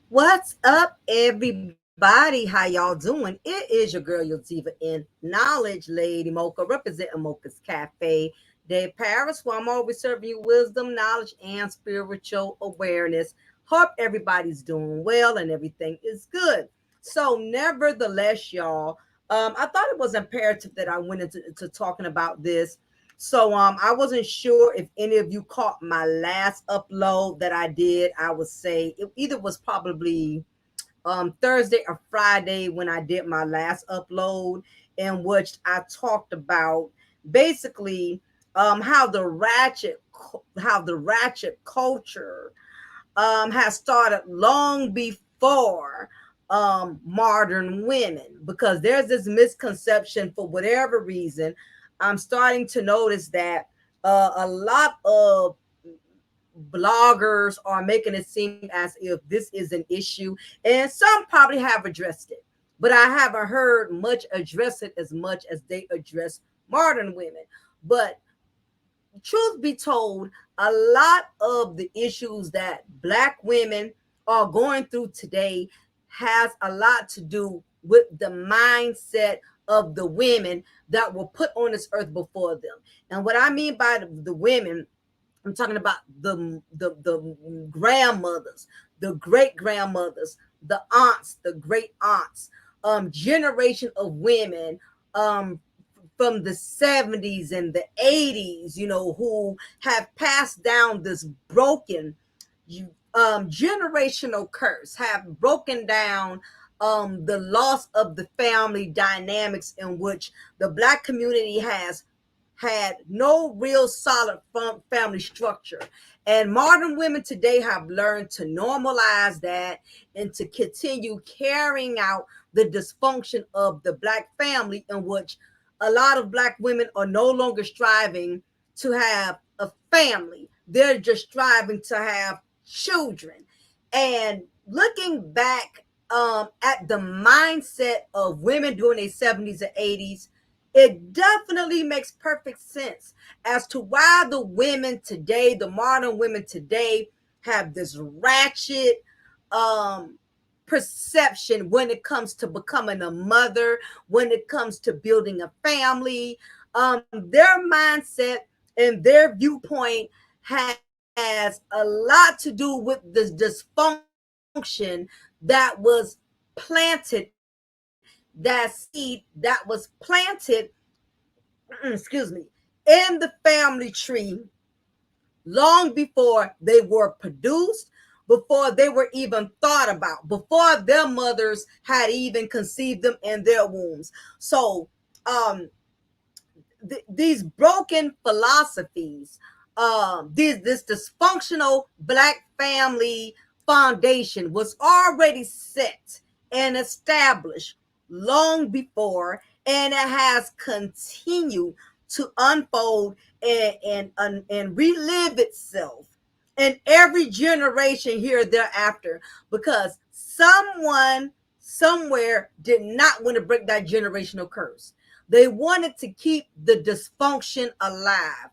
What's up, everybody? How y'all doing? It is your girl, your diva in knowledge, Lady Mocha, representing Mocha's Cafe de Paris, where I'm always serving you wisdom, knowledge, and spiritual awareness. Hope everybody's doing well and everything is good. So, nevertheless, y'all, I thought it was imperative that I went into talking about this. So I wasn't sure if any of you caught my last upload that I did. I would say it either was probably Thursday or Friday when I did my last upload, in which I talked about basically how the ratchet culture has started long before modern women, because there's this misconception for whatever reason. I'm starting to notice that a lot of bloggers are making it seem as if this is an issue, and some probably have addressed it, but I haven't heard much address it as much as they address modern women. But truth be told, a lot of the issues that Black women are going through today has a lot to do with the mindset of the women that were put on this earth before them. And what I mean by the women, I'm talking about the grandmothers, the great grandmothers, the aunts, the great aunts, generation of women um, from the 70s and the 80s, who have passed down this broken generational curse, have broken down the loss of the family dynamics in which the Black community has had no real solid family structure. And modern women today have learned to normalize that and to continue carrying out the dysfunction of the Black family, in which a lot of Black women are no longer striving to have a family. They're just striving to have children. And looking back at the mindset of women during the 70s and 80s, it definitely makes perfect sense as to why the women today, the modern women today, have this ratchet um, perception when it comes to becoming a mother, when it comes to building a family. Their mindset and their viewpoint has a lot to do with this dysfunction that was planted, that seed that was planted, excuse me, in the family tree long before they were produced, before they were even thought about, before their mothers had even conceived them in their wombs. So, um, these broken philosophies, this dysfunctional Black family foundation was already set and established long before, and it has continued to unfold and relive itself in every generation here thereafter, because someone somewhere did not want to break that generational curse. They wanted to keep the dysfunction alive.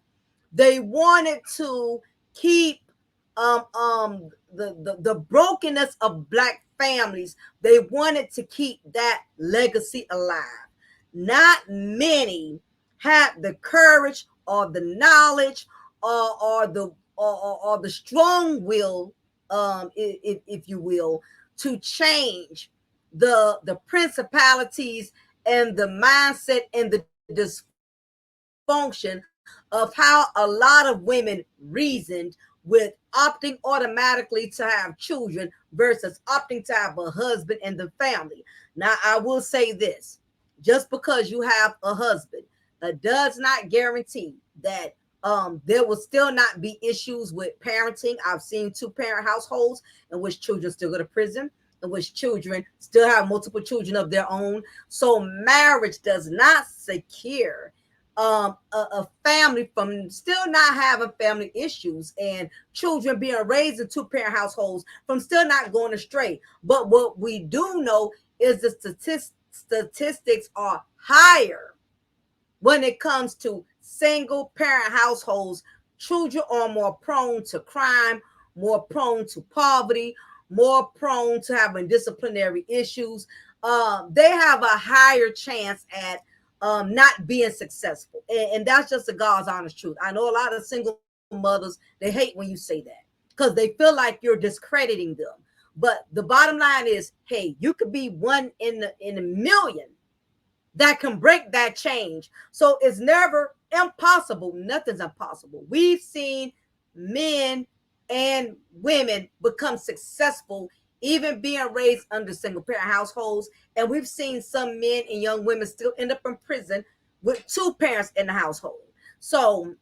They wanted to keep the brokenness of Black families. They wanted to keep that legacy alive. Not many had the courage or the knowledge or the strong will, if you will, to change the principalities and the mindset and the dysfunction of how a lot of women reasoned with opting automatically to have children versus opting to have a husband and the family. Now, I will say this: just because you have a husband, it does not guarantee that there will still not be issues with parenting. I've seen two-parent households in which children still go to prison, in which children still have multiple children of their own. So marriage does not secure a family from still not having family issues, and children being raised in two-parent households from still not going astray. But what we do know is the statistics are higher when it comes to single parent households. Children are more prone to crime, more prone to poverty, more prone to having disciplinary issues. They have a higher chance at not being successful. And that's just the God's honest truth. I know a lot of single mothers, they hate when you say that because they feel like you're discrediting them. But the bottom line is, hey, you could be one in a million that can break that change. So it's never impossible. Nothing's impossible. We've seen men and women become successful, even being raised under single parent households. And we've seen some men and young women still end up in prison with two parents in the household. So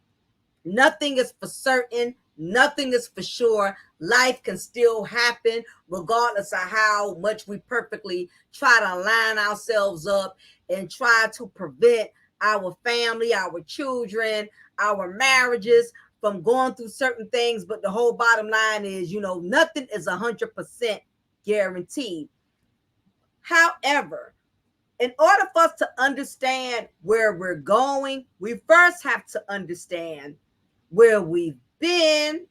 nothing is for certain. Nothing is for sure. Life can still happen regardless of how much we perfectly try to line ourselves up and try to prevent our family, our children, our marriages from going through certain things. But the whole bottom line is, nothing is 100% guaranteed. However, in order for us to understand where we're going, we first have to understand where we've been,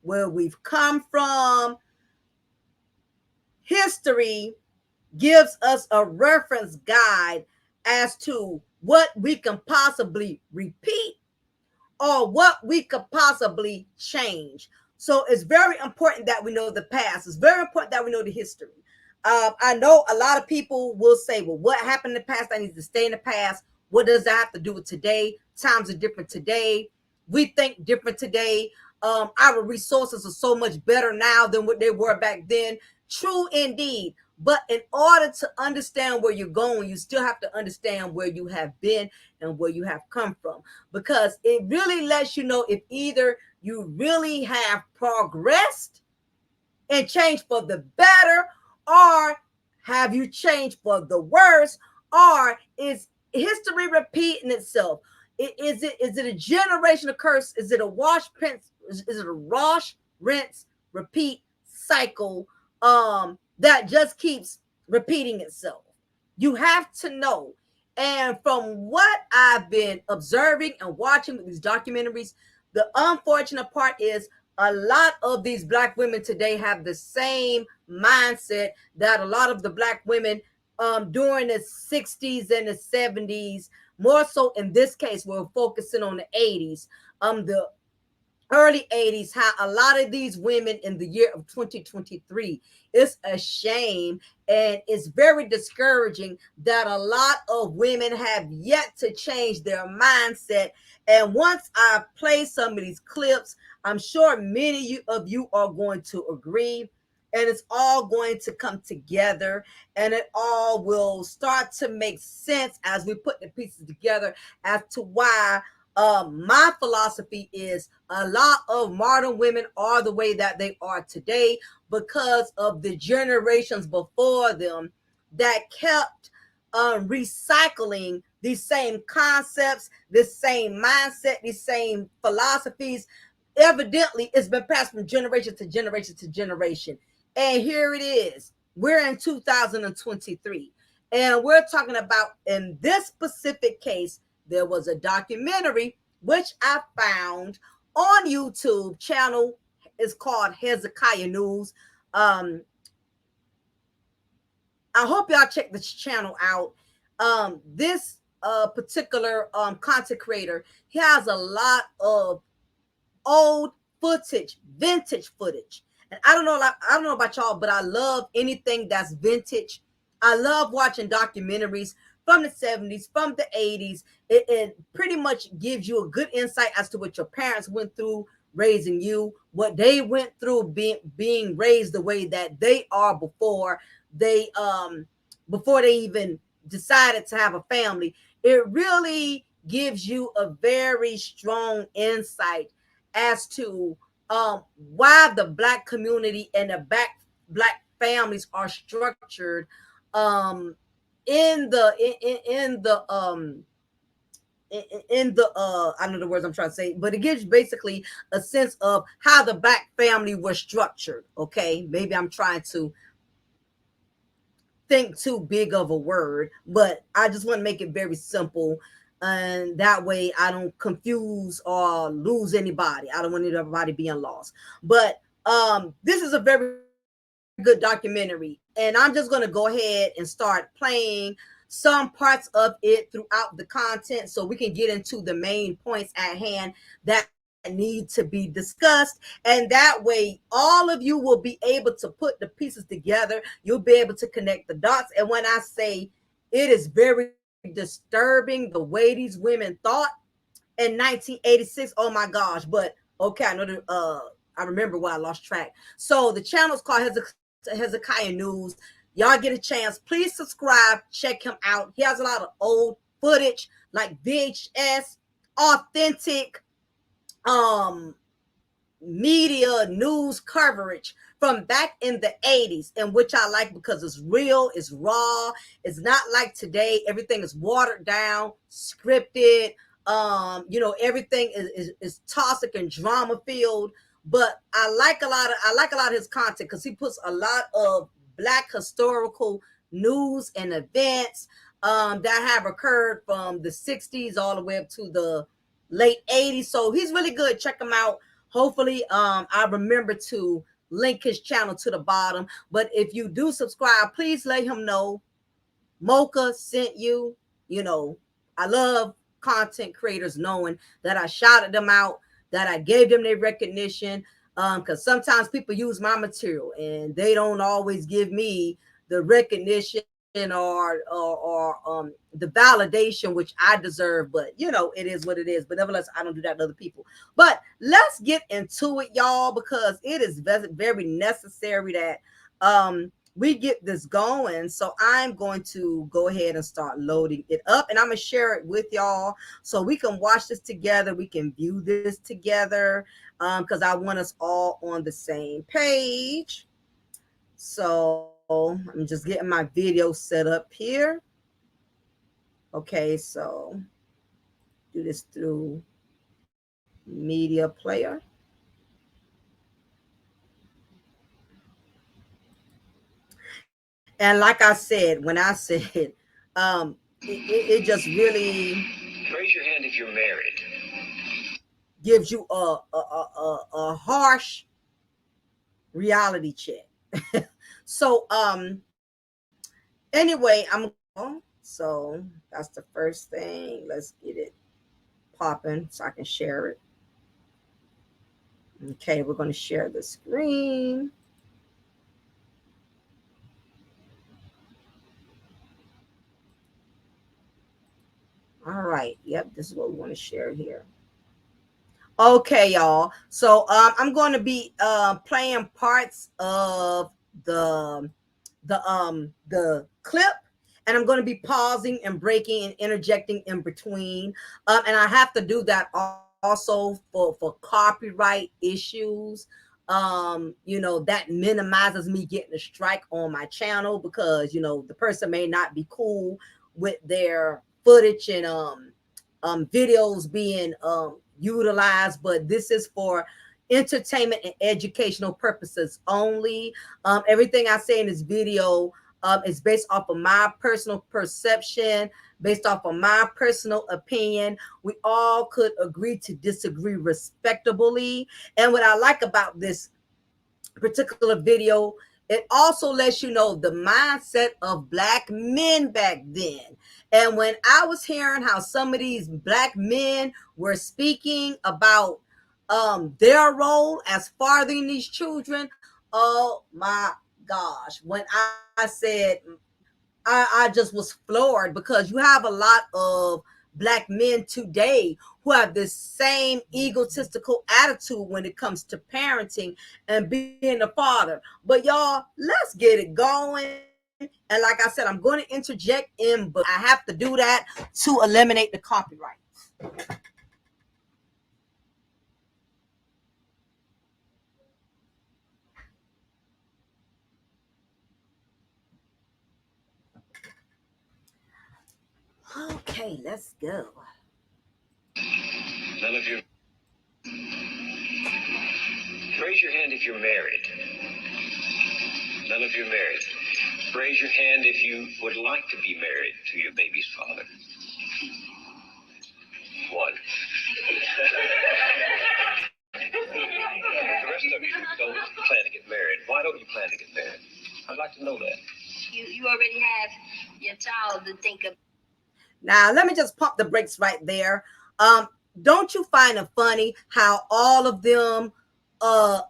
where we've come from. History gives us a reference guide as to what we can possibly repeat or what we could possibly change. So it's very important that we know the past. It's very important that we know the history. I know a lot of people will say, well, what happened in the past? I need to stay in the past. What does that have to do with today? Times are different today. We think different today. Our resources are so much better now than what they were back then. True indeed. But in order to understand where you're going, you still have to understand where you have been and where you have come from, because it really lets you know if either you really have progressed and changed for the better, or have you changed for the worse, or is history repeating itself? Is it a generational curse? Is it a wash, rinse, repeat cycle that just keeps repeating itself? You have to know. And from what I've been observing and watching with these documentaries, the unfortunate part is a lot of these Black women today have the same mindset that a lot of the Black women during the 60s and the 70s, more so in this case, we're focusing on the 80s, the early 80s, how a lot of these women in the year of 2023, it's a shame and it's very discouraging that a lot of women have yet to change their mindset. And once I play some of these clips, I'm sure many of you are going to agree, and it's all going to come together and it all will start to make sense as we put the pieces together as to why my philosophy is a lot of modern women are the way that they are today because of the generations before them that kept recycling these same concepts, this same mindset, these same philosophies. Evidently, it's been passed from generation to generation to generation. And here it is. We're in 2023. And we're talking about, in this specific case, there was a documentary which I found on YouTube channel. It's called Hezekiah News. I hope y'all check this channel out. This particular content creator, he has a lot of old footage, vintage footage. And I don't know about y'all, but I love anything that's vintage. I love watching documentaries from the 70s, from the 80s. It pretty much gives you a good insight as to what your parents went through raising you, what they went through being raised the way that they are before they even decided to have a family. It really gives you a very strong insight as to why the Black community and the Black families are structured in the I don't know the words I'm trying to say, but it gives basically a sense of how the Black family was structured. Okay, maybe I'm trying to think too big of a word, but I just want to make it very simple, and that way I don't confuse or lose anybody. I don't want anybody being lost. But this is a very good documentary. good documentary. And I'm just going to go ahead and start playing some parts of it throughout the content so we can get into the main points at hand that need to be discussed. And that way, all of you will be able to put the pieces together. You'll be able to connect the dots. And when I say it is very disturbing the way these women thought in 1986, oh my gosh. But okay, I know I remember why I lost track. So the channel is called Hezekiah News. Y'all get a chance, please subscribe, check him out. He has a lot of old footage, like VHS, authentic media news coverage from back in the 80s, and which I like because it's real, it's raw, it's not like today. Everything is watered down, scripted. Everything is toxic and drama filled. But I like a lot of his content because he puts a lot of Black historical news and events that have occurred from the 60s all the way up to the late 80s. So he's really good. Check him out. Hopefully, I remember to link his channel to the bottom. But if you do subscribe, please let him know Mocha sent you. I love content creators knowing that I shouted them out, that I gave them their recognition. Because sometimes people use my material and they don't always give me the recognition or the validation which I deserve. But it is what it is. But nevertheless, I don't do that to other people. But let's get into it, y'all, because it is very necessary that we get this going. So I'm going to go ahead and start loading it up, and I'm gonna share it with y'all so we can watch this together. We can view this together because I want us all on the same page. So I'm just getting my video set up here. Okay, so do this through media player. And like I said, when I said it just really raise your hand if you're married. Gives you a harsh reality check. So anyway, so that's the first thing. Let's get it popping so I can share it. Okay, we're going to share the screen. All right. Yep, this is what we want to share here. Okay, y'all. So I'm going to be playing parts of the clip, and I'm going to be pausing and breaking and interjecting in between. And I have to do that also for copyright issues. That minimizes me getting a strike on my channel because the person may not be cool with their footage and videos being utilized, but this is for entertainment and educational purposes only. Everything I say in this video is based off of my personal perception, based off of my personal opinion. We all could agree to disagree respectably. And what I like about this particular video, it also lets you know the mindset of Black men back then. And when I was hearing how some of these Black men were speaking about their role as fathering these children, oh my gosh, when I said I just was floored, because you have a lot of Black men today who have this same egotistical attitude when it comes to parenting and being a father. But y'all, let's get it going. And like I said, I'm going to interject in, but I have to do that to eliminate the copyright. Okay, let's go. None of you. Raise your hand if you're married. None of you married. Raise your hand if you would like to be married to your baby's father. One. The rest rest of you don't plan to get married. Why don't you plan to get married? I'd like to know that. You already have your child to think of. Now, let me just pump the brakes right there. Um, don't you find it funny how all of them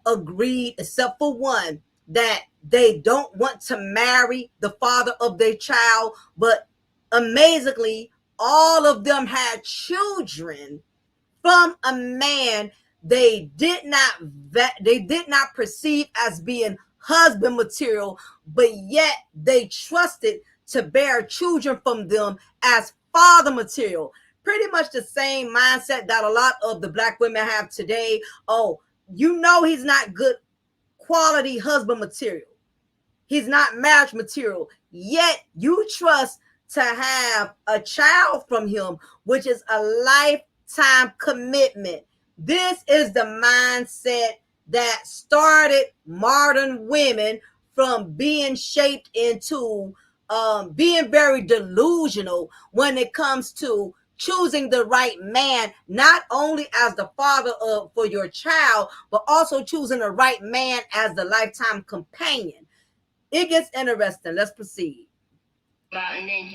agreed, except for one, that they don't want to marry the father of their child, but amazingly, all of them had children from a man they did not perceive as being husband material, but yet they trusted to bear children from them as father material. Pretty much the same mindset that a lot of the black women have today. Oh, you know he's not good quality husband material. He's not marriage material. Yet you trust to have a child from him, which is a lifetime commitment. This is the mindset that started modern women from being shaped into being very delusional when it comes to choosing the right man, not only as the father of for your child, but also choosing the right man as the lifetime companion. It gets interesting. Let's proceed. And then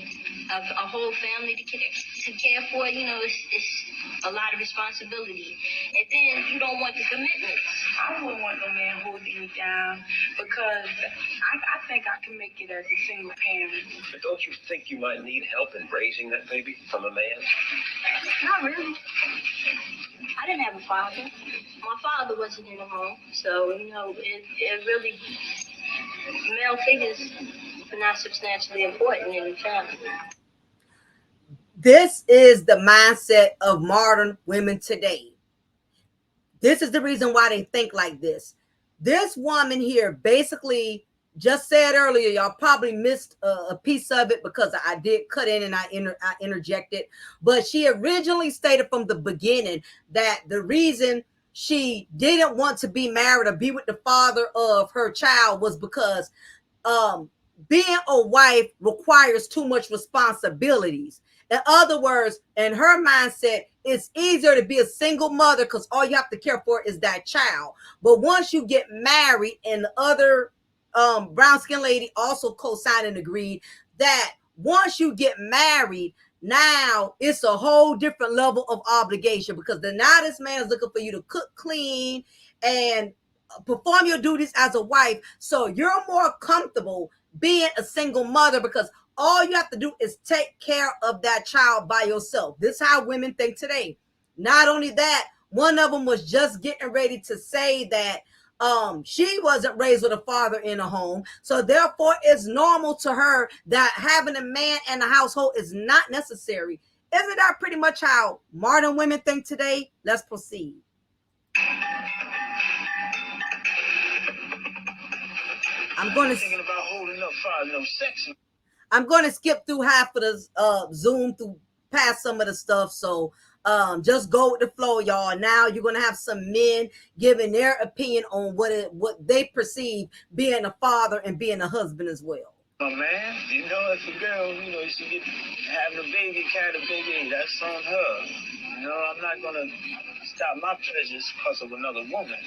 a whole family to care for, it's a lot of responsibility. And then you don't want the commitments. I wouldn't want no man holding me down because I think I can make it as a single parent. But don't you think you might need help in raising that baby from a man? Not really. I didn't have a father. My father wasn't in the home, so it really male figures are not substantially important in the family. This is the mindset of modern women today. This is the reason why they think like this. This woman here basically just said earlier, y'all probably missed a piece of it because I did cut in and I interjected, but she originally stated from the beginning that the reason she didn't want to be married or be with the father of her child was because being a wife requires too much responsibilities. In other words, in her mindset, it's easier to be a single mother because all you have to care for is that child. But once you get married, and the other brown skin lady also co-signed and agreed that once you get married, now it's a whole different level of obligation because now this man is looking for you to cook, clean, and perform your duties as a wife. So you're more comfortable being a single mother because all you have to do is take care of that child by yourself. This is how women think today. Not only that, one of them was just getting ready to say that she wasn't raised with a father in a home, so therefore it's normal to her that having a man in the household is not necessary. Isn't that pretty much how modern women think today? Let's proceed. I'm going to thinking about holding up fire, no sex. I'm going to skip through half of the Zoom through past some of the stuff. So just go with the flow, y'all. Now you're going to have some men giving their opinion on what they perceive being a father and being a husband as well. Oh man, if a girl, she get having a baby, carrying a baby, that's on her. I'm not going to stop my pleasures because of another woman.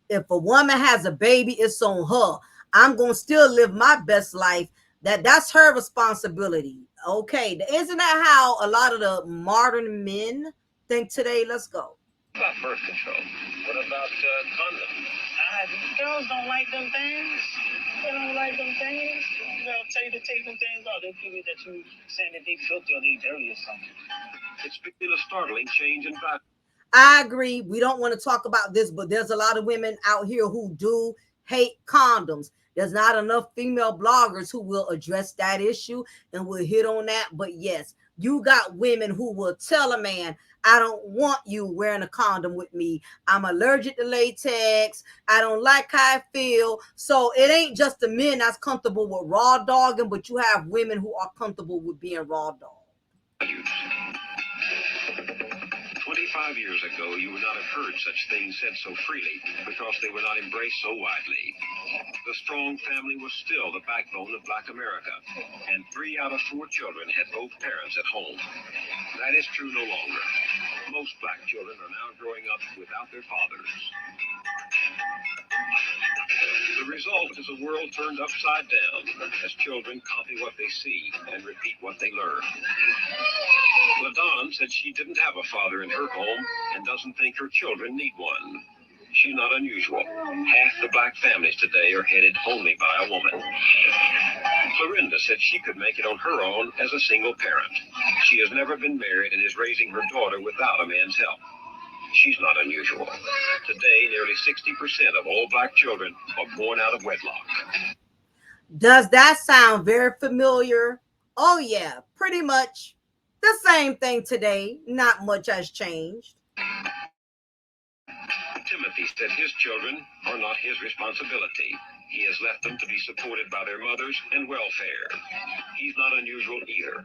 If a woman has a baby, it's on her. I'm going to still live my best life. That's her responsibility. Okay, isn't that how a lot of the modern men think today? Let's go. What about birth control? What about condoms? Girls don't like them things. They don't like them things. They'll tell you to take them things out. They'll figure that you saying that they filthy or they dirty or something. It's been a startling change in fact. I agree. We don't want to talk about this, but there's a lot of women out here who do hate condoms. There's not enough female bloggers who will address that issue and will hit on that. But yes, you got women who will tell a man, I don't want you wearing a condom with me. I'm allergic to latex. I don't like how I feel. So it ain't just the men that's comfortable with raw dogging, but you have women who are comfortable with being raw dog. 25 years ago, you would not have heard such things said so freely because they were not embraced so widely. The strong family was still the backbone of Black America, and 3 out of 4 children had both parents at home. That is true no longer. Most Black children are now growing up without their fathers. The result is a world turned upside down as children copy what they see and repeat what they learn. LaDon said she didn't have a father in her home and doesn't think her children need one. She's not unusual. Half the black families today are headed only by a woman. Clorinda said she could make it on her own as a single parent. She has never been married and is raising her daughter without a man's help. She's not unusual. Today, nearly 60% of all black children are born out of wedlock. Does that sound very familiar? Oh, yeah, pretty much the same thing today. Not much has changed. Timothy said his children are not his responsibility. He has left them to be supported by their mothers and welfare. He's not unusual either.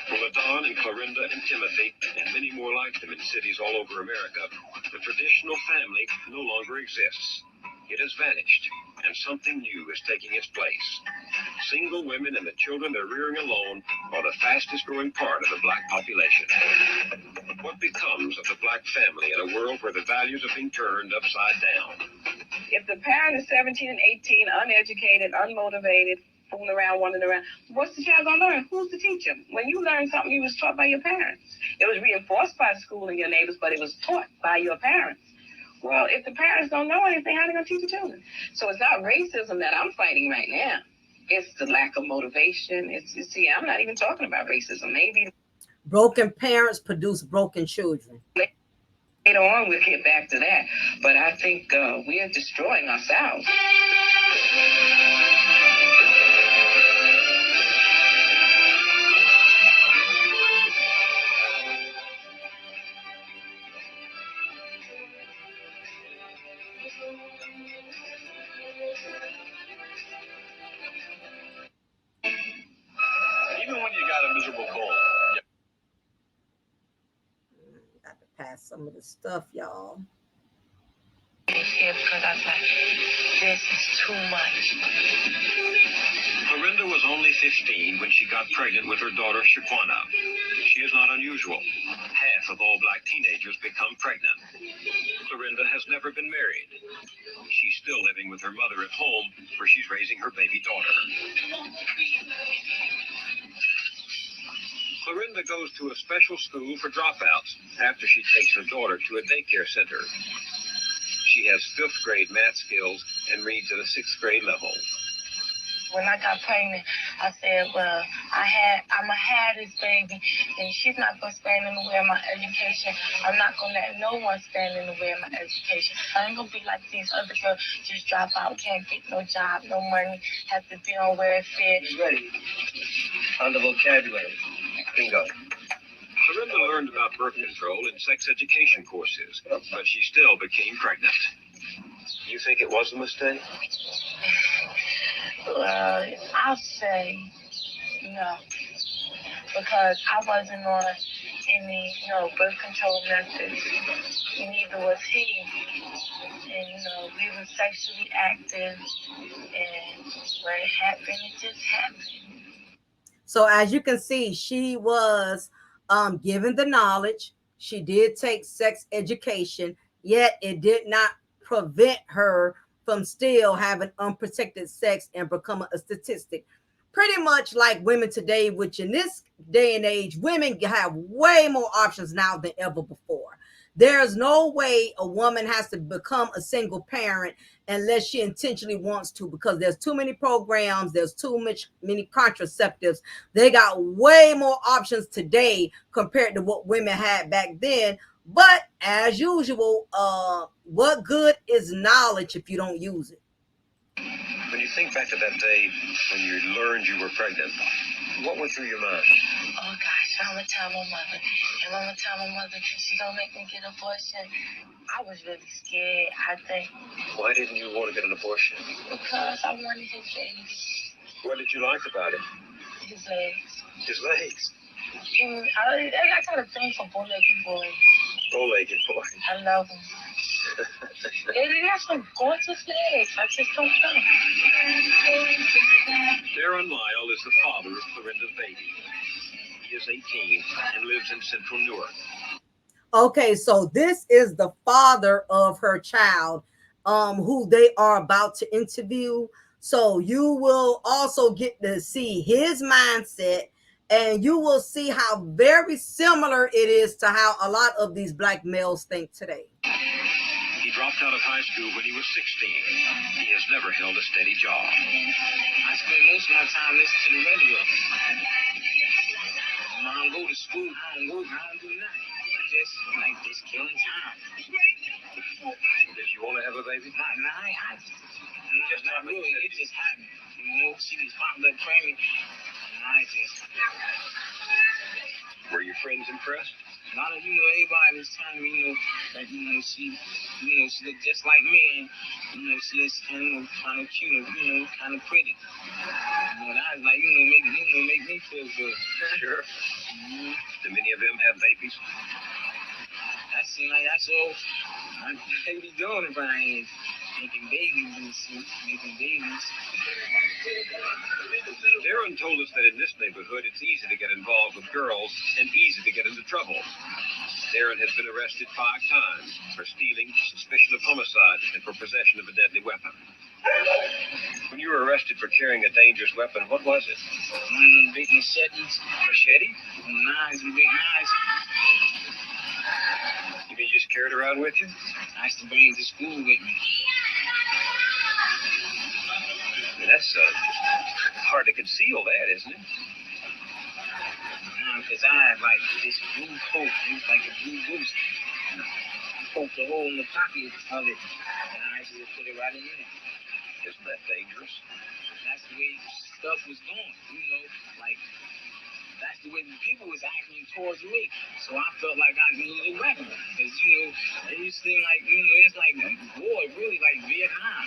For LaDon and Clorinda and Timothy, and many more like them in cities all over America, the traditional family no longer exists. It has vanished, and something new is taking its place. Single women and the children they're rearing alone are the fastest growing part of the black population. What becomes of the black family in a world where the values are being turned upside down? If the parent is 17 and 18, uneducated, unmotivated, fooling around, wandering around, what's the child gonna learn? Who's the teacher? When you learned something, you was taught by your parents. It was reinforced by school and your neighbors, but it was taught by your parents. Well, if the parents don't know anything, how are they gonna teach the children? So it's not racism that I'm fighting right now. It's the lack of motivation. See, I'm not even talking about racism. Maybe Broken parents produce broken children. later on we'll get back to that. But I think we are destroying ourselves. Even when you got a miserable cold. Got to pass some of the stuff, y'all. Here because I was like, this is too much. Clorinda was only 15 when she got pregnant with her daughter, Shaquana. She is not unusual. Half of all black teenagers become pregnant. Clorinda has never been married. She's still living with her mother at home, where she's raising her baby daughter. Clorinda goes to a special school for dropouts after she takes her daughter to a daycare center. She has 5th grade math skills and reads at a 6th grade level. When I got pregnant, I said, well, I'm going to have this baby, and she's not going to stand in the way of my education. I'm not going to let no one stand in the way of my education. I ain't going to be like these other girls, just drop out, can't get no job, no money, have to be on where it fits. Ready. On the vocabulary. Bingo. Clorinda learned about birth control in sex education courses, but she still became pregnant. You think it was a mistake? Well, I'll say no, because I wasn't on any, birth control methods. Neither was he. And, we were sexually active, and when it happened, it just happened. So as you can see, she was given the knowledge. She did take sex education, yet it did not prevent her from still having unprotected sex and becoming a statistic. Pretty much like women today, which in this day and age, women have way more options now than ever before. There's no way a woman has to become a single parent unless she intentionally wants to, because there's too many programs, there's many contraceptives. They got way more options today compared to what women had back then. But as usual, what good is knowledge if you don't use it? When you think back to that day when you learned you were pregnant, what went through your mind? Oh gosh, I'm gonna tell my mother. And I'm gonna tell my mother she gonna make me get an abortion. I was really scared, I think. Why didn't you want to get an abortion? Because I wanted his baby. What did you like about it? His legs. His legs. I got a thing for bow-legged boys. Bow-legged boy. I love them. They got some gorgeous legs. I just don't know. Darren Lyle is the father of Clorinda's baby. He is 18 and lives in central Newark. Okay, so this is the father of her child, who they are about to interview. So you will also get to see his mindset, and you will see how very similar it is to how a lot of these black males think today. He dropped out of high school when he was 16. He has never held a steady job. I spend most of my time listening to the radio. When I don't go to school, I don't work, I don't do nothing. Just killing time. Did you want to have a baby? Not really. It just happened. She was popped up pregnant. And I just. Were your friends impressed? A lot of, everybody was telling me, that, she looked just like me, and, she was kind of cute, kind of pretty. That was like, make me feel good. Sure. Mm-hmm. Do many of them have babies? That seems like that's all I be doing if I ain't making babies and shit, making babies. Darren told us that in this neighborhood, it's easy to get involved with girls and easy to get into trouble. Darren has been arrested 5 times for stealing, suspicion of homicide, and for possession of a deadly weapon. When you were arrested for carrying a dangerous weapon, what was it? One of them big machetes. Machete? Knives, big knives. You mean you just carried around with you? I used to bring it to school with me. That's hard to conceal that, isn't it? Because I had like this blue coat. It was like a blue boost. I poked a hole in the pocket of it. And I just put it right in there. Isn't that dangerous? That's the way stuff was going, like that's the way the people was acting towards me. So I felt like I needed a weapon. Because, it used to seem like, it's like war, really like Vietnam.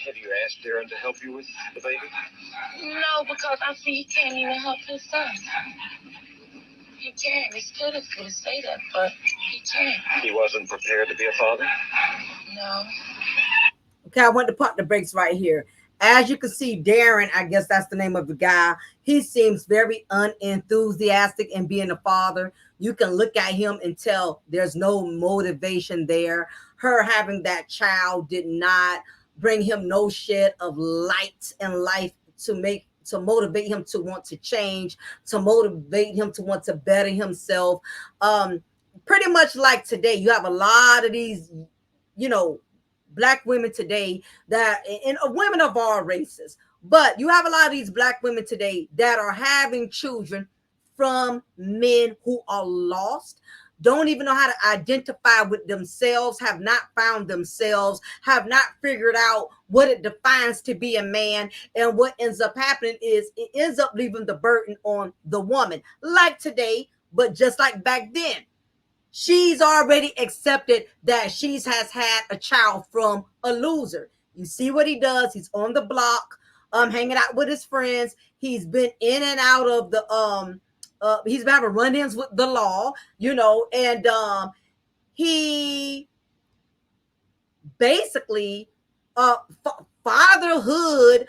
Have you asked Darren to help you with the baby? No, because I see he can't even help his son. He can't. It's pitiful to say that, but he can't. He wasn't prepared to be a father? No. Okay, I want to pump the brakes right here. As you can see, Darren, I guess that's the name of the guy, he seems very unenthusiastic in being a father. You can look at him and tell there's no motivation there. Her having that child did not bring him no shed of light in life to motivate him to want to change, to motivate him to want to better himself. Pretty much like today, you have a lot of these, black women today and women of all races, but you have a lot of these black women today that are having children from men who are lost, don't even know how to identify with themselves, have not found themselves, have not figured out what it defines to be a man. And what ends up happening is it ends up leaving the burden on the woman, like today, but just like back then. She's already accepted that she has had a child from a loser. You see what he does? He's on the block, hanging out with his friends. He's been in and out of the he's been having run-ins with the law, and he basically fatherhood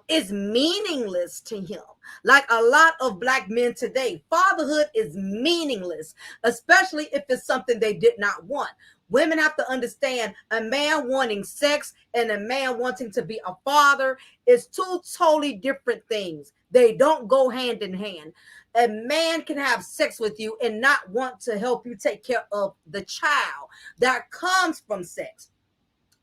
is meaningless to him. Like a lot of black men today, fatherhood is meaningless, especially if it's something they did not want. Women have to understand a man wanting sex and a man wanting to be a father is 2 totally different things. They don't go hand in hand. A man can have sex with you and not want to help you take care of the child that comes from sex.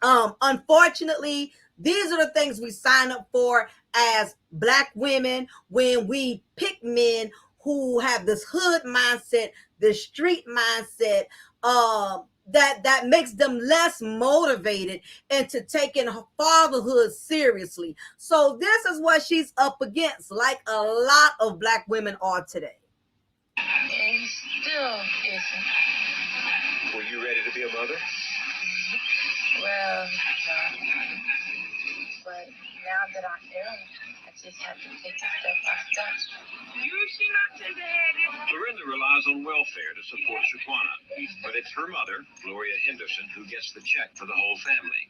Unfortunately, these are the things we sign up for as black women when we pick men who have this hood mindset, this street mindset, that makes them less motivated into taking fatherhood seriously. So this is what she's up against, like a lot of black women are today. And he still isn't. Were you ready to be a mother? Well, no. But now that I am, I just have to take it step by step. Florinda relies on welfare to support Shaquana, but it's her mother, Gloria Henderson, who gets the check for the whole family.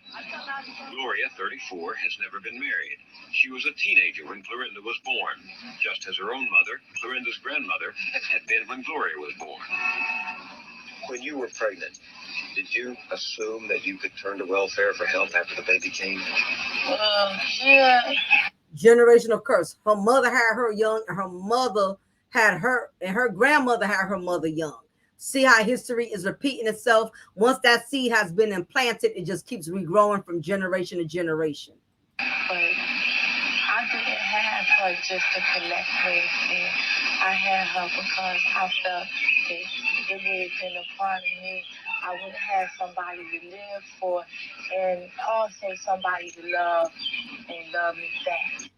Gloria, 34, has never been married. She was a teenager when Florinda was born, just as her own mother, Florinda's grandmother, had been when Gloria was born. When you were pregnant, did you assume that you could turn to welfare for help after the baby came? Yeah. Generational curse. Her mother had her young, and her mother had her, and her grandmother had her mother young. See how history is repeating itself? Once that seed has been implanted, it just keeps regrowing from generation to generation. But I didn't have her just to collect ways. I had her because I felt that it would have been a part of me. I would have somebody to live for and also somebody to love and love me back.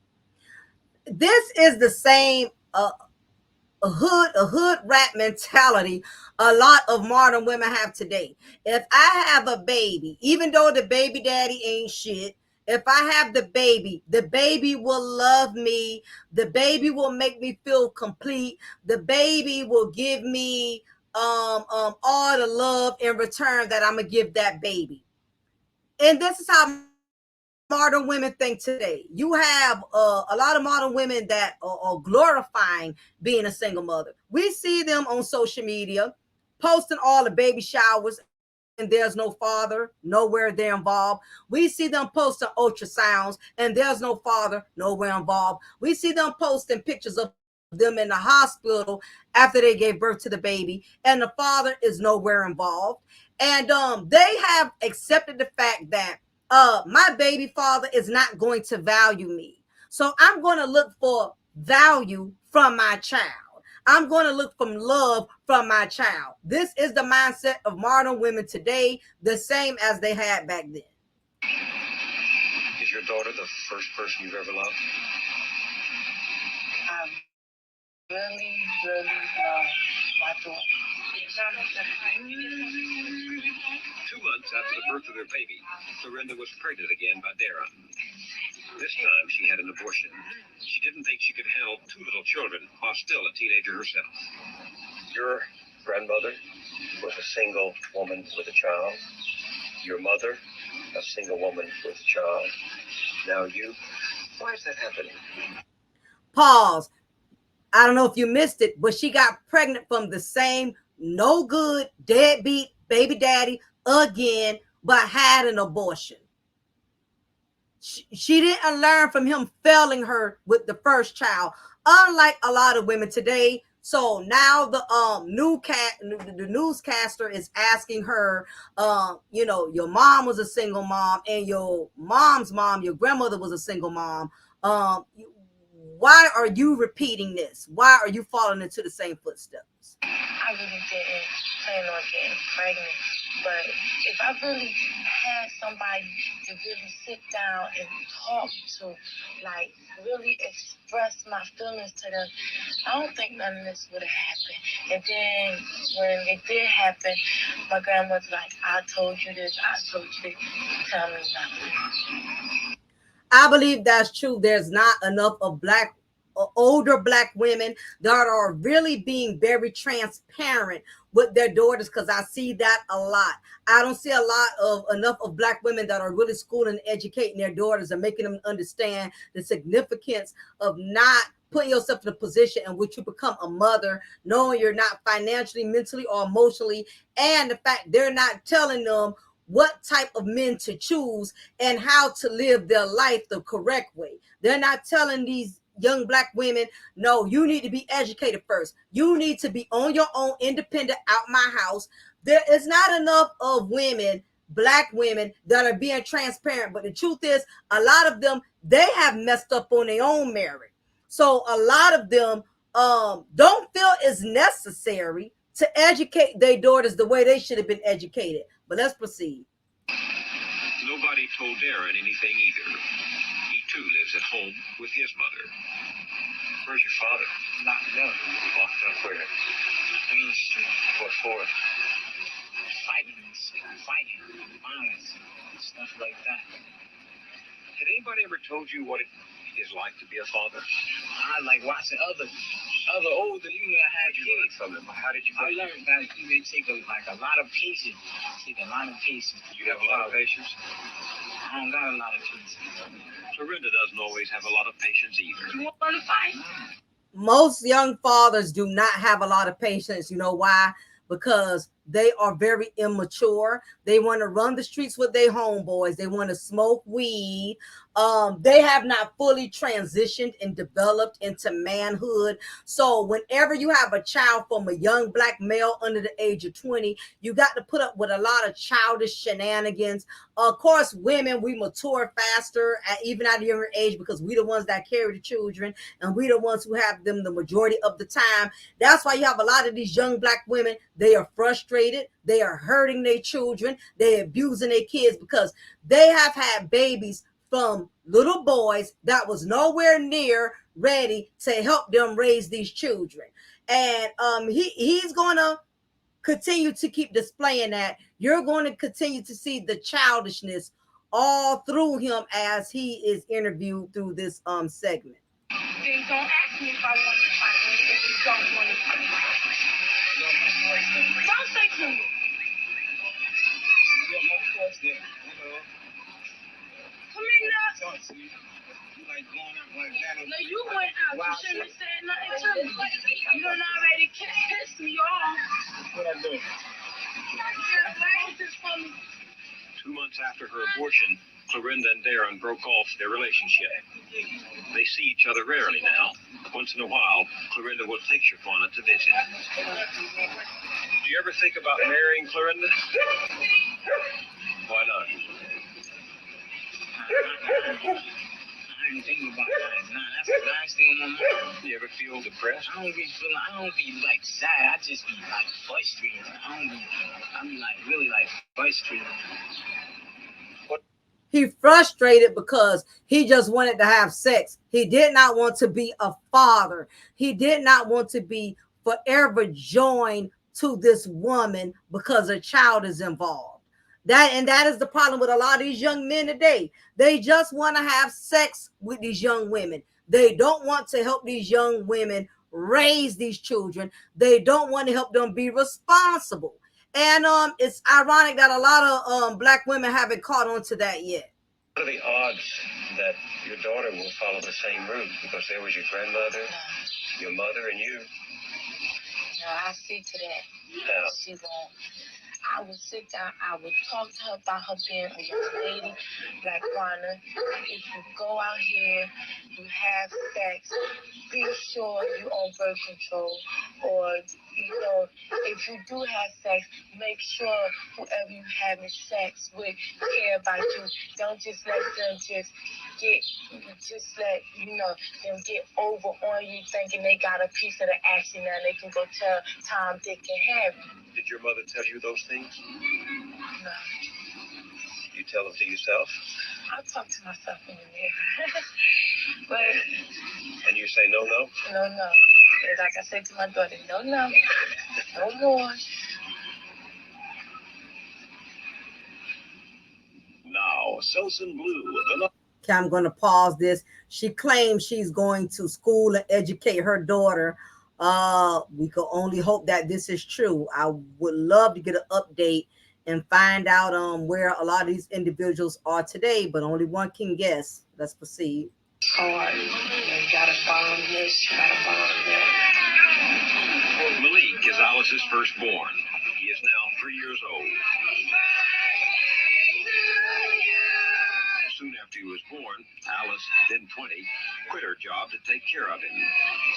This is the same a hood rat mentality a lot of modern women have today. If I have a baby, even though the baby daddy ain't shit, if I have the baby will love me, the baby will make me feel complete, the baby will give me all the love in return that I'm gonna give that baby. And this is how modern women think today. You have a lot of modern women that are glorifying being a single mother. We see them on social media posting all the baby showers, and there's no father nowhere they're involved. We see them posting ultrasounds, and there's no father nowhere involved. We see them posting pictures of them in the hospital after they gave birth to the baby, and the father is nowhere involved. And they have accepted the fact that my baby father is not going to value me. So I'm going to look for value from my child. I'm going to look for love from my child. This is the mindset of modern women today, the same as they had back then. Is your daughter the first person you've ever loved? I really love my daughter. 2 months after the birth of their baby, Florinda was pregnant again by Darren. This time she had an abortion. She didn't think she could handle 2 little children while still a teenager herself. Your grandmother was a single woman with a child. Your mother, a single woman with a child. Now you. Why is that happening? Pause. I don't know if you missed it, but she got pregnant from the same no good deadbeat baby daddy again, but had an abortion. She didn't learn from him failing her with the first child, unlike a lot of women today. So now the newscaster is asking her, your mom was a single mom, and your mom's mom, your grandmother was a single mom. Um, why are you repeating this? Why are you falling into the same footsteps? I really didn't plan on getting pregnant. But if I really had somebody to really sit down and talk to, like really express my feelings to them, I don't think none of this would have happened. And then when it did happen, my grandma's like, I told you this, I told you this, tell me nothing. I believe that's true. There's not enough of older black women that are really being very transparent with their daughters, because I see that a lot. I don't see a lot of enough of black women that are really schooling and educating their daughters and making them understand the significance of not putting yourself in a position in which you become a mother, knowing you're not financially, mentally, or emotionally, and the fact they're not telling them what type of men to choose and how to live their life the correct way. They're not telling these young black women, no, you need to be educated first. You need to be on your own, independent, out my house. There is not enough of women, black women, that are being transparent. But the truth is, a lot of them, they have messed up on their own merit. So a lot of them don't feel it's necessary to educate their daughters the way they should have been educated. But let's proceed. Nobody told Darren anything either. He too lives at home with his mother. Where's your father? Locked up. Locked up where? Queen Street. What for? Fighting, violence, stuff like that. Had anybody ever told you what it is like to be a father? I like watching other older, had kids. How did you? I learned that they take a lot of patience. You have a lot of patience. I don't got a lot of patience. Florinda doesn't always have a lot of patience either. You want to fight? Most young fathers do not have a lot of patience. You know why? Because They are very immature. They want to run the streets with their homeboys. They want to smoke weed. They have not fully transitioned and developed into manhood. So whenever you have a child from a young black male under the age of 20, you got to put up with a lot of childish shenanigans. Of course, women, we mature faster, even at a younger age, because we the ones that carry the children, and we the ones who have them the majority of the time. That's why you have a lot of these young black women. They are frustrated. They are hurting their children. They're abusing their kids because they have had babies from little boys that was nowhere near ready to help them raise these children. And he's gonna continue to keep displaying that. You're going to continue to see the childishness all through him as he is interviewed through this segment. Then don't ask me if I want to fight if you don't want to fight. Don't say to me. You got more questions, Come in now. talk to you. You like going out like that? No, you went out. You shouldn't have said nothing to me. You done already pissed me off. What I do? This for me. 2 months after her abortion, Clorinda and Darren broke off their relationship. They see each other rarely now. Once in a while, Clorinda will take Shaquana to visit. Do you ever think about marrying Clorinda? Why not? I ain't thinking about that. Nah, that's the last thing on my mind. You ever feel depressed? I don't be like sad. I just be like frustrated. I be like really like frustrated. He frustrated because he just wanted to have sex. He did not want to be a father. He did not want to be forever joined to this woman because a child is involved. That is the problem with a lot of these young men today. They just want to have sex with these young women. They don't want to help these young women raise these children. They don't want to help them be responsible. And it's ironic that a lot of black women haven't caught on to that yet. What are the odds that your daughter will follow the same route? Because there was your grandmother, your mother, and you. No, I see to that. Now, She won't. I would sit down, I would talk to her about her being a young lady, Black Juana. If you go out here, you have sex, be sure you on birth control. Or, if you do have sex, make sure whoever you having sex with care about you. Don't just let them them get over on you thinking they got a piece of the action now they can go tell Tom, Dick, and Harry. did your mother tell you those things? No. You tell them to yourself? I talk to myself in the mirror. But And you say no? no. And like I said to my daughter, no. No more. Now, Selsun Blue. Okay, I'm going to pause this. She claims she's going to school and educate her daughter. We can only hope that this is true. I would love to get an update and find out where a lot of these individuals are today, but only one can guess. Let's proceed. Hard. You gotta bond this, you gotta bond that. Malik is Alice's firstborn. He is now 3 years old. Soon after he was born, Alice, then 20, quit her job to take care of him.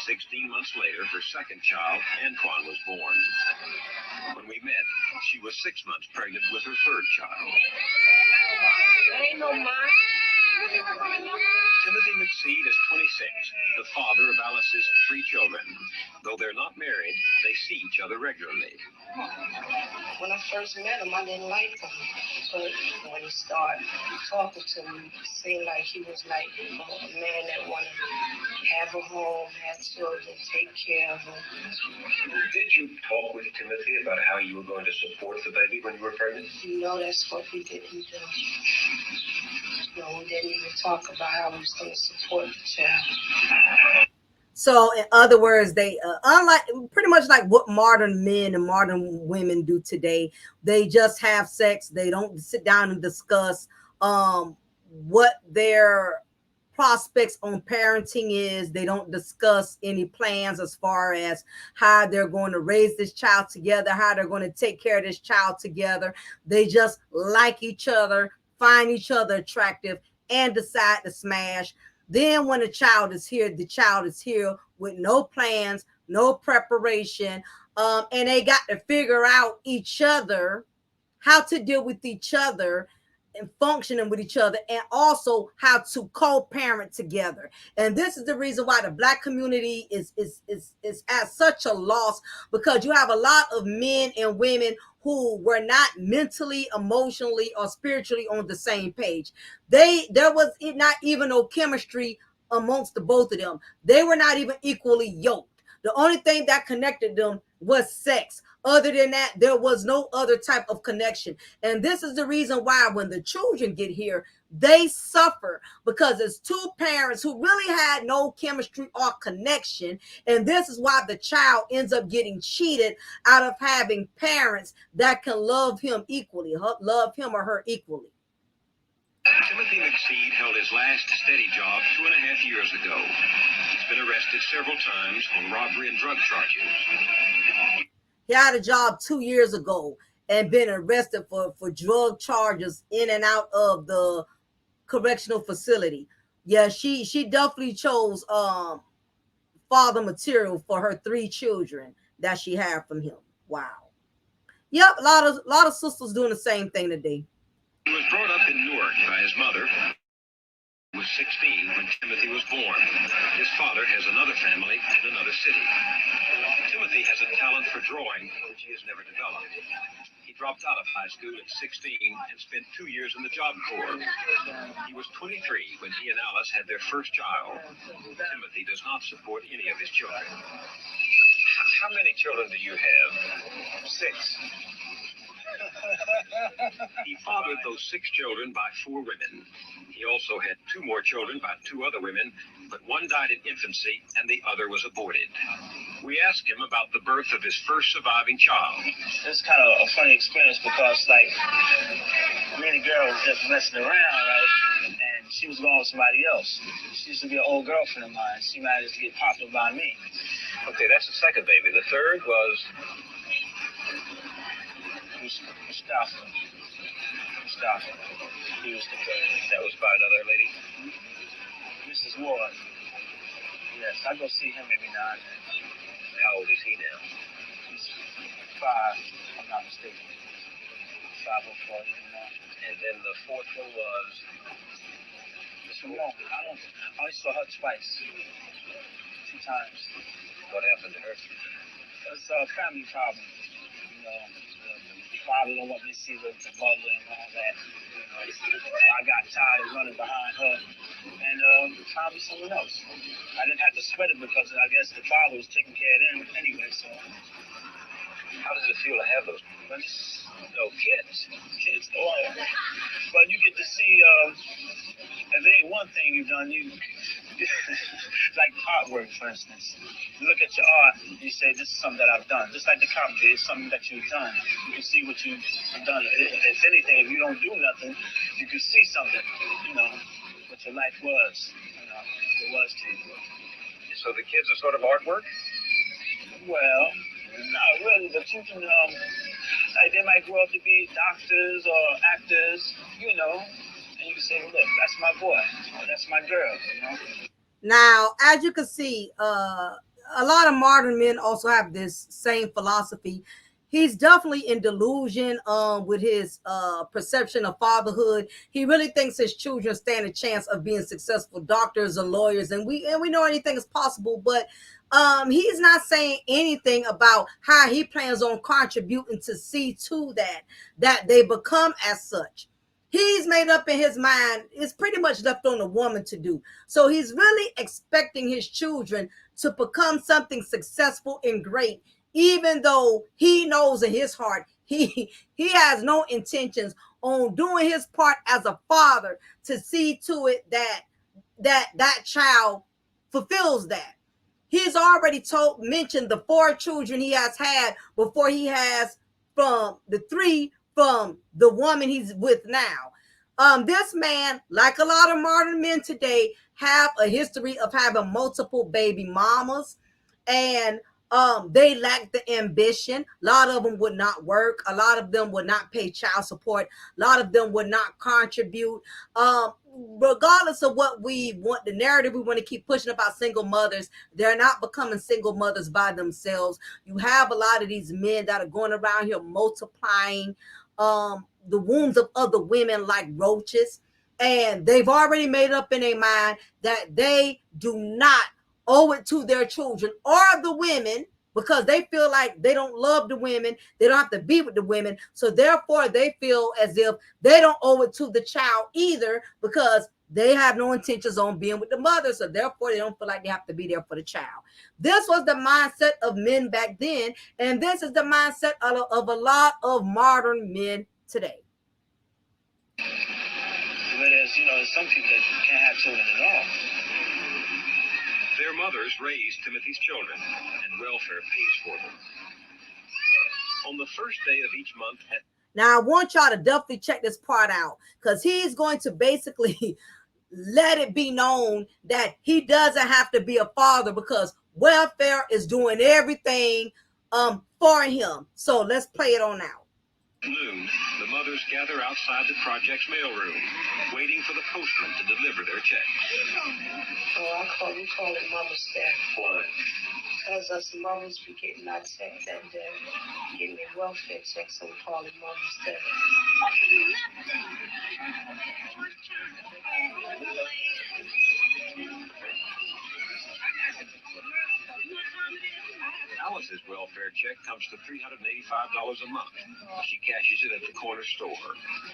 16 months later, her second child, Antoine, was born. When we met, she was 6 months pregnant with her third child. Ain't no mine. Timothy McSeed is 26, the father of Alice's 3 children. Though they're not married, they see each other regularly. When I first met him, I didn't like him. But when he started talking to me, it seemed like he was like a man that wanted to have a home, have children, take care of them. Did you talk with Timothy about how you were going to support the baby when you were pregnant? That's what we didn't do. We didn't even talk about how we was going to support the child. So, in other words, they unlike pretty much like what modern men and modern women do today. They just have sex. They don't sit down and discuss what their prospects on parenting is. They don't discuss any plans as far as how they're going to raise this child together, how they're going to take care of this child together. They just like each other, find each other attractive, and decide to smash. Then when the child is here with no plans, no preparation, and they got to figure out each other, how to deal with each other and functioning with each other, and also how to co-parent together. And this is the reason why the Black community is at such a loss, because you have a lot of men and women who were not mentally, emotionally, or spiritually on the same page. There was not even no chemistry amongst the both of them. They were not even equally yoked. The only thing that connected them was sex. Other than that, there was no other type of connection. And this is the reason why when the children get here, they suffer, because it's two parents who really had no chemistry or connection. And this is why the child ends up getting cheated out of having parents that can love him equally, love him or her equally. Timothy McSeed held his last steady job 2.5 years ago. He's been arrested several times on robbery and drug charges. He had a job 2 years ago and been arrested for drug charges in and out of the correctional facility. Yeah, she definitely chose father material for her 3 children that she had from him. Wow. Yep, a lot of sisters doing the same thing today. He was brought up in Newark by his mother, who was 16 when Timothy was born. His father has another family in another city. Timothy has a talent for drawing, which he has never developed. He dropped out of high school at 16 and spent 2 years in the Job Corps. He was 23 when he and Alice had their first child. Timothy does not support any of his children. How many children do you have? 6. He fathered those 6 children by 4 women. He also had 2 more children by 2 other women, but one died in infancy and the other was aborted. We asked him about the birth of his first surviving child. It's kind of a funny experience because, like, Lady Girl was just messing around, right? And she was going with somebody else. She used to be an old girlfriend of mine. She managed to get popular by me. Okay, that's the second baby. The third was Mustafa. He was the third. that was by another lady. Mrs. Ward. Yes, I go see him every now and then. How old is he now? He's 5, if I'm not mistaken. 5 or 4, even more. And then the fourth one was Simone. I only saw her twice. 2 times. what happened to her? It's a family problem. You know, the father don't want me to see the mother and all that. You know, I got tired of running behind her and found me someone else. I didn't have to sweat it because I guess the father was taking care of them anyway. So How does it feel to have those? no kids. Oh, but you get to see. If there ain't one thing you've done, you like artwork, for instance. You look at your art, and you say, "This is something that I've done." Just like the comedy, it's something that you've done. You can see what you've done. If anything, if you don't do nothing, you can see something. You know what your life was. You know it was to you. So the kids are sort of artwork? Well, not really, but you can. Like they might grow up to be doctors or actors. You know. And you can say, look, that's my boy, or that's my girl, you know? Now, as you can see, a lot of modern men also have this same philosophy. He's definitely in delusion with his perception of fatherhood. He really thinks his children stand a chance of being successful doctors or lawyers, and we know anything is possible, but he's not saying anything about how he plans on contributing to see to that they become as such. He's made up in his mind. It's pretty much left on the woman to do. So he's really expecting his children to become something successful and great, even though he knows in his heart he has no intentions on doing his part as a father to see to it that child fulfills that. He's already mentioned the 4 children he has had before he has from the 3 from the woman he's with now. This man, like a lot of modern men today, have a history of having multiple baby mamas, and they lack the ambition. A lot of them would not work. A lot of them would not pay child support. A lot of them would not contribute. Regardless of what we want, the narrative we want to keep pushing about single mothers, they're not becoming single mothers by themselves. You have a lot of these men that are going around here multiplying the wombs of other women like roaches, and they've already made up in their mind that they do not owe it to their children or the women, because they feel like they don't love the women, they don't have to be with the women, so therefore they feel as if they don't owe it to the child either, because they have no intentions on being with the mother, so therefore they don't feel like they have to be there for the child. This was the mindset of men back then, and this is the mindset of a lot of modern men today. Whereas, there's some people that can't have children at all. Their mothers raise Timothy's children, and welfare pays for them. On the first day of each month now, I want y'all to definitely check this part out, because he's going to basically let it be known that he doesn't have to be a father, because welfare is doing everything for him. So let's play it on now. noon, the mothers gather outside the project's mailroom, waiting for the postman to deliver their check. Oh, we call it Mama's Day. Why? Because us mothers be getting our checks that day, getting their welfare checks, so we call it Mama's Day. Alice's welfare check comes to $385 a month. She cashes it at the corner store.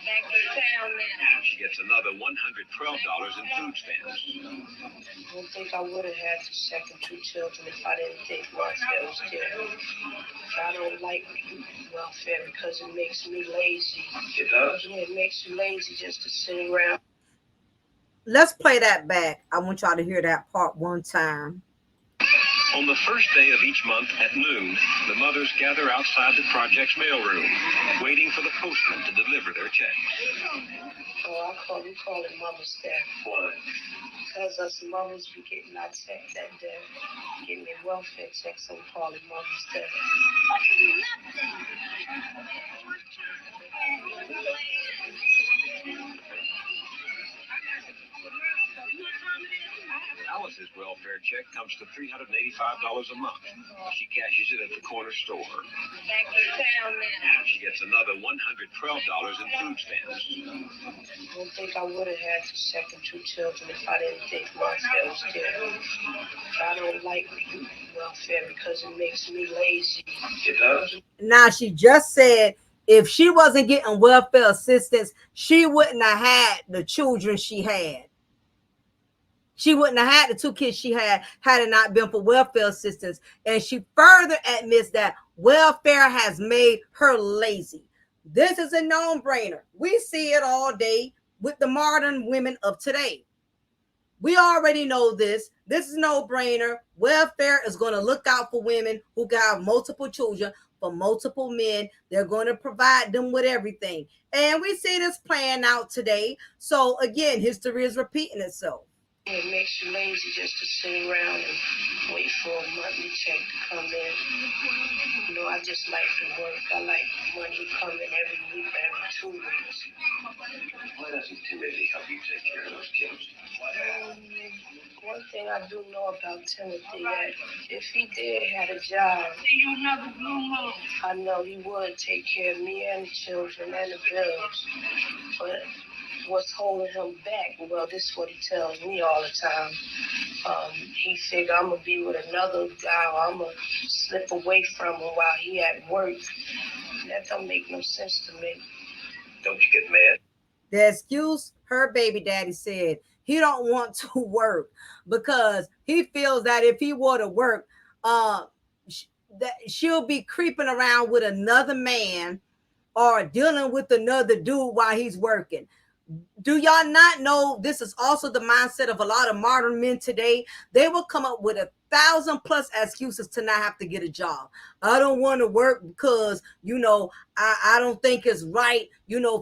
Back in town now. She gets another $112 in food stamps. I don't think I would have had the second two children if I didn't think welfare was there. I don't like welfare because it makes me lazy. It does? Yeah, it makes you lazy just to sit around. Let's play that back. I want y'all to hear that part one time. On the first day of each month at noon, the mothers gather outside the project's mailroom, waiting for the postman to deliver their check. Oh, we call it Mama's Day. Why? Because us mothers be getting our checks that day, getting their welfare checks, so we call it Mama's Day. Alice's welfare check comes to $385 a month. She cashes it at the corner store. Back in town now. She gets another $112 in food stamps. I don't think I would have had the second two children if I didn't think welfare was there. I don't like welfare because it makes me lazy. It does? Now, she just said if she wasn't getting welfare assistance, she wouldn't have had the children she had. She wouldn't have had the two kids she had it not been for welfare assistance. And she further admits that welfare has made her lazy. This is a no-brainer. We see it all day with the modern women of today. We already know this. This is no-brainer. Welfare is going to look out for women who got multiple children, for multiple men. They're going to provide them with everything. And we see this playing out today. So again, history is repeating itself. It makes you lazy just to sit around and wait for a monthly check to come in. I just like to work. I like money coming every week or every 2 weeks. Why doesn't Timothy help you take care of those kids? One thing I do know about Timothy, that if he did have a job, I know he would take care of me and the children and the bills. But what's holding him back? Well, this is what he tells me all the time. He figure I'm gonna be with another guy, or I'm gonna slip away from him while he at work. That don't make no sense to me. Don't you get mad? The excuse her baby daddy said, he don't want to work because he feels that if he were to work, that she'll be creeping around with another man or dealing with another dude while he's working. Do y'all not know this is also the mindset of a lot of modern men today? They will come up with 1,000 plus excuses to not have to get a job. I don't want to work because, I don't think it's right,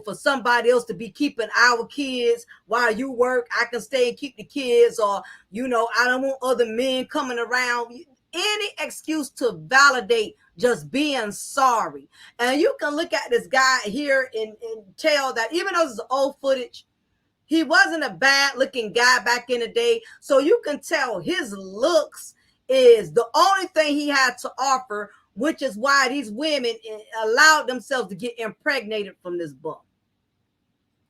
for somebody else to be keeping our kids while you work. I can stay and keep the kids, or, I don't want other men coming around. Any excuse to validate just being sorry. And you can look at this guy here and tell that even though this is old footage, he wasn't a bad looking guy back in the day. So you can tell his looks is the only thing he had to offer, which is why these women allowed themselves to get impregnated from this bum.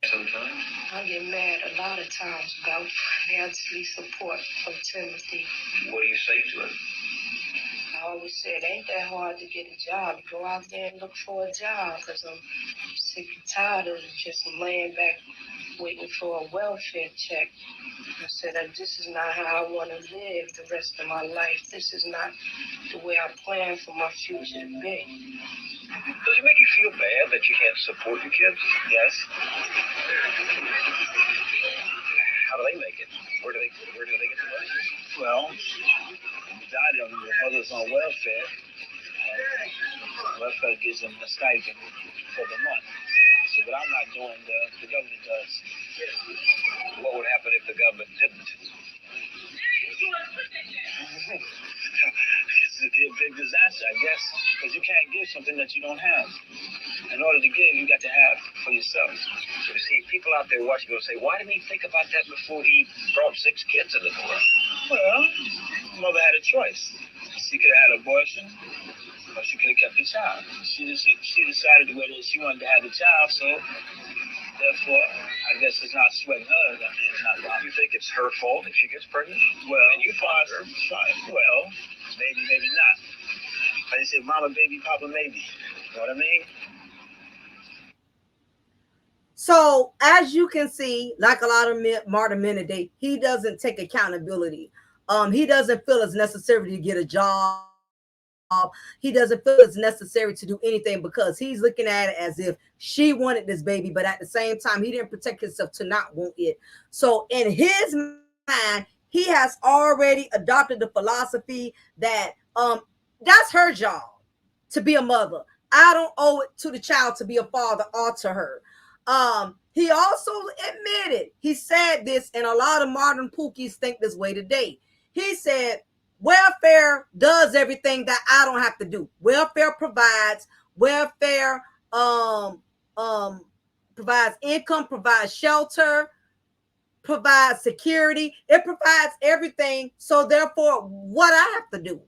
Sometimes I get mad a lot of times about financially support from Timothy. what do you say to him? I always say it ain't that hard to get a job. Go out there and look for a job, because I'm sick and tired of just laying back waiting for a welfare check. I said that this is not how I want to live the rest of my life. This is not the way I plan for my future to be. Does it make you feel bad that you can't support your kids? Yes. How do they make it? Where do they get the money? Well, the majority of the mothers on welfare. Welfare gives them a stipend for the month. So what I'm not doing, the government does. What would happen if the government didn't? It's a big disaster, I guess, because you can't give something that you don't have. In order to give, you got to have for yourself. So you see, people out there watching will say, why didn't he think about that before he brought 6 kids into the world? Well, mother had a choice. She could have had an abortion, or she could have kept the child. She decided the way that she wanted to have the child, so therefore, I guess it's not sweating her. I mean, it's not wrong. You think it's her fault if she gets pregnant? Well, And you fought her. well, maybe, maybe not. Like they say, mama, baby, papa, maybe. You know what I mean? So as you can see, like a lot of modern men today, he doesn't take accountability. He doesn't feel it's necessary to get a job. He doesn't feel it's necessary to do anything because he's looking at it as if she wanted this baby, but at the same time, he didn't protect himself to not want it. So in his mind, he has already adopted the philosophy that that's her job to be a mother. I don't owe it to the child to be a father or to her. He also admitted, he said this, and a lot of modern pookies think this way today. He said, welfare does everything that I don't have to do. Welfare provides, welfare um, provides income, provides shelter, provides security. It provides everything. So therefore, what I have to do.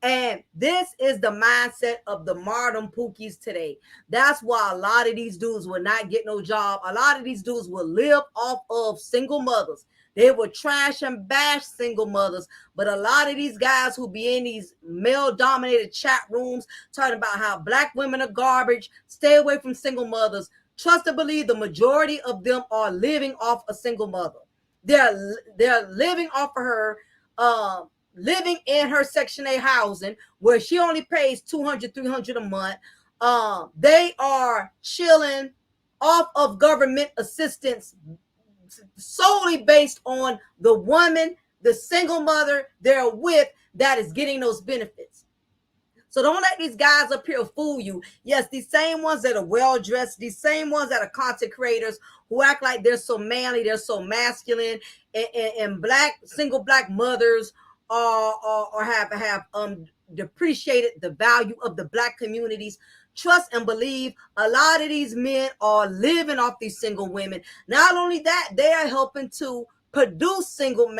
And this is the mindset of the modern pookies today. That's why a lot of these dudes will not get no job. A lot of these dudes will live off of single mothers. They will trash and bash single mothers. But a lot of these guys who be in these male-dominated chat rooms talking about how black women are garbage, stay away from single mothers. Trust and believe the majority of them are living off a single mother. They're living off of her, living in her Section 8 housing where she only pays $200, $300 a month. They are chilling off of government assistance solely based on the woman, the single mother they're with that is getting those benefits. So don't let these guys up here fool you. Yes, these same ones that are well-dressed, these same ones that are content creators who act like they're so manly, they're so masculine, and black, single black mothers or have depreciated the value of the black communities. Trust and believe a lot of these men are living off these single women. Not only that, they are helping to produce single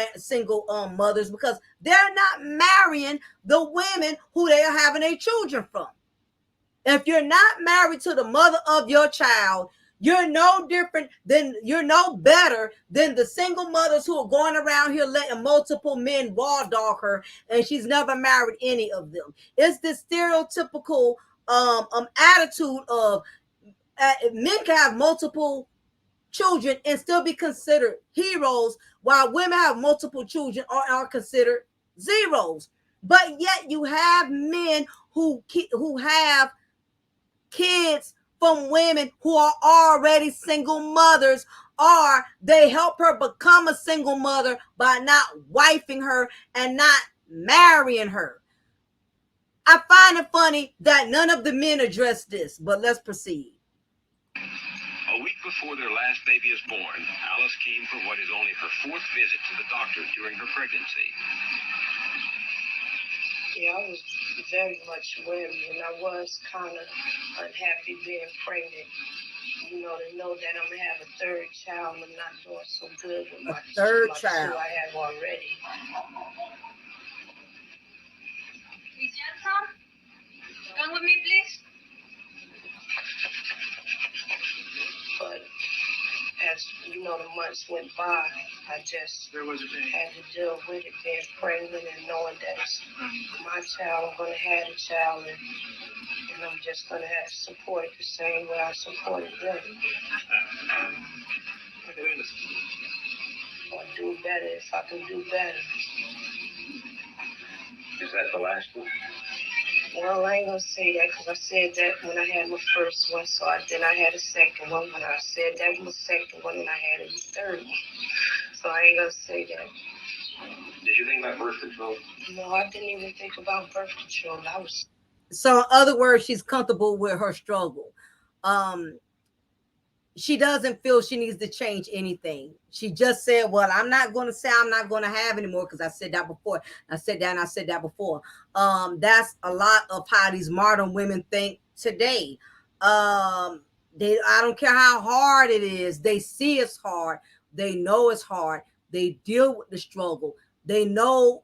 mothers because they're not marrying the women who they are having their children from. If you're not married to the mother of your child, you're no better than the single mothers who are going around here letting multiple men raw dog her and she's never married any of them. It's this stereotypical attitude of men can have multiple children and still be considered heroes, while women have multiple children or are considered zeros. But yet you have men who have kids from women who are already single mothers or they help her become a single mother by not wifing her and not marrying her. I find it funny that none of the men address this, but let's proceed. A week before their last baby is born, Alice came for what is only her fourth visit to the doctor during her pregnancy. Yeah, I was very much worried, and I was kind of unhappy being pregnant. You know, to know that I'm gonna have a third child, I'm not doing so good with my Third two child. I have already. Is that some? Come with me, please. But as you know, the months went by, I just had to deal with it, being pregnant and knowing that it's my child. I'm gonna have a child, and I'm just gonna have to support it the same way I supported them. Or do better if I can do better. Is that the last one? Well, I ain't gonna say that because I said that when I had my first one, so then I had a second one. When I said that was the second one, and I had a third one. So I ain't gonna say that. Did you think about birth control? No, I didn't even think about birth control. I was. So, in other words, she's comfortable with her struggle. Um, she doesn't feel she needs to change anything. She just said, well, I'm not going to say I'm not going to have anymore because I said that before. I said that and I said that before. That's a lot of how these modern women think today. I don't care how hard it is. They see it's hard. They know it's hard. They deal with the struggle. They know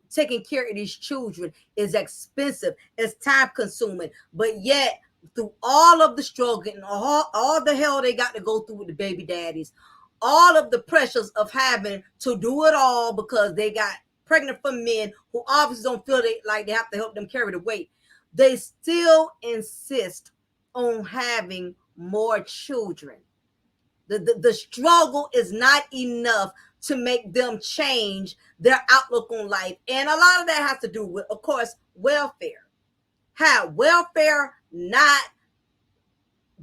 taking care of these children is expensive. It's time consuming. But yet, through all of the struggle and all the hell they got to go through with the baby daddies, all of the pressures of having to do it all because they got pregnant for men who obviously don't feel like they have to help them carry the weight, they still insist on having more children. The struggle is not enough to make them change their outlook on life. And a lot of that has to do with, of course, welfare. Had welfare not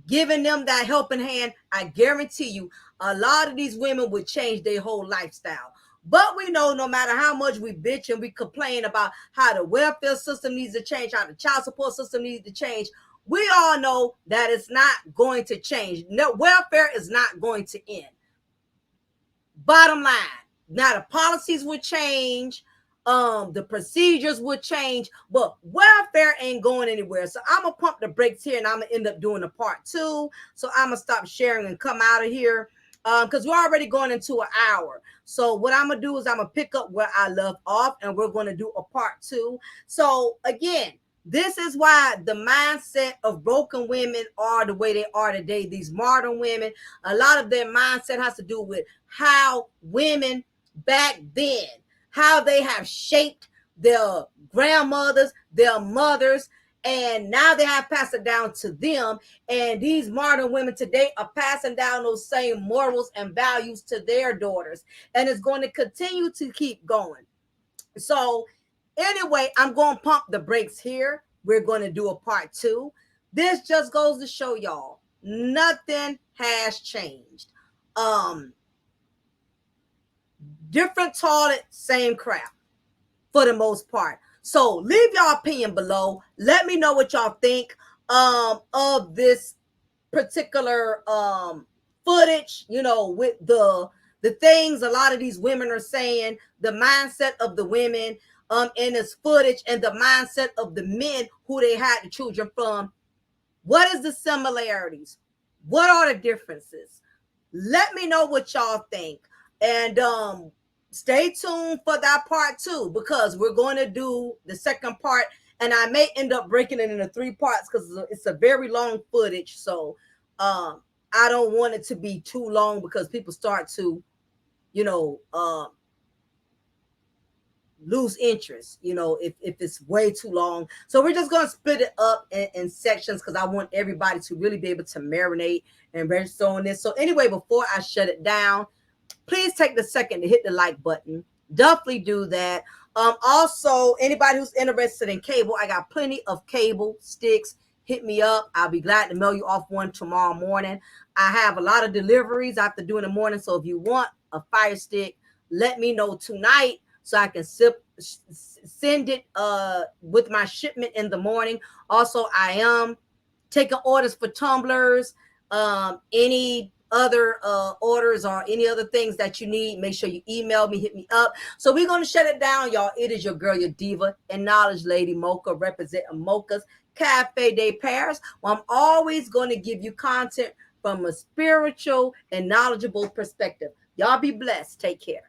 giving them that helping hand, I guarantee you a lot of these women would change their whole lifestyle. But we know no matter how much we bitch and we complain about how the welfare system needs to change, how the child support system needs to change, we all know that it's not going to change. No, welfare is not going to end. Bottom line, now the policies would change, the procedures would change, but welfare ain't going anywhere. So I'm gonna pump the brakes here and I'm gonna end up doing a part 2. So I'm gonna stop sharing and come out of here because we're already going into an hour. So what I'm gonna do is I'm gonna pick up where I left off and we're gonna do a part 2. So again, this is why the mindset of broken women are the way they are today. These modern women, a lot of their mindset has to do with how women back then, how they have shaped their grandmothers, their mothers, and now they have passed it down to them. And these modern women today are passing down those same morals and values to their daughters. And it's going to continue to keep going. So anyway, I'm going to pump the brakes here. We're going to do a part 2. This just goes to show y'all nothing has changed. Different toilet, same crap for the most part. So leave your opinion below. Let me know what y'all think of this particular footage, you know, with the things a lot of these women are saying, the mindset of the women in this footage, and the mindset of the men who they had the children from. What is the similarities? What are the differences? Let me know what y'all think. And stay tuned for that part 2 because we're going to do the second part. And I may end up breaking it into 3 parts because it's a very long footage. So I don't want it to be too long because people start to, you know, lose interest, you know, if it's way too long. So we're just going to split it up in sections because I want everybody to really be able to marinate and register on this. So anyway, before I shut it down, please take the second to hit the like button. Definitely do that. Also, anybody who's interested in cable, I got plenty of cable sticks, hit me up. I'll be glad to mail you off one tomorrow morning. I have a lot of deliveries I have to do in the morning. So if you want a fire stick, let me know tonight so I can send it with my shipment in the morning. Also, I am taking orders for tumblers, any other orders or any other things that you need. Make sure you email me, hit me up. So we're going to shut it down, y'all. It is your girl, your diva and knowledge lady Mocha, representing Mocha's Cafe de Paris. Well, I'm always going to give you content from a spiritual and knowledgeable perspective. Y'all be blessed. Take care.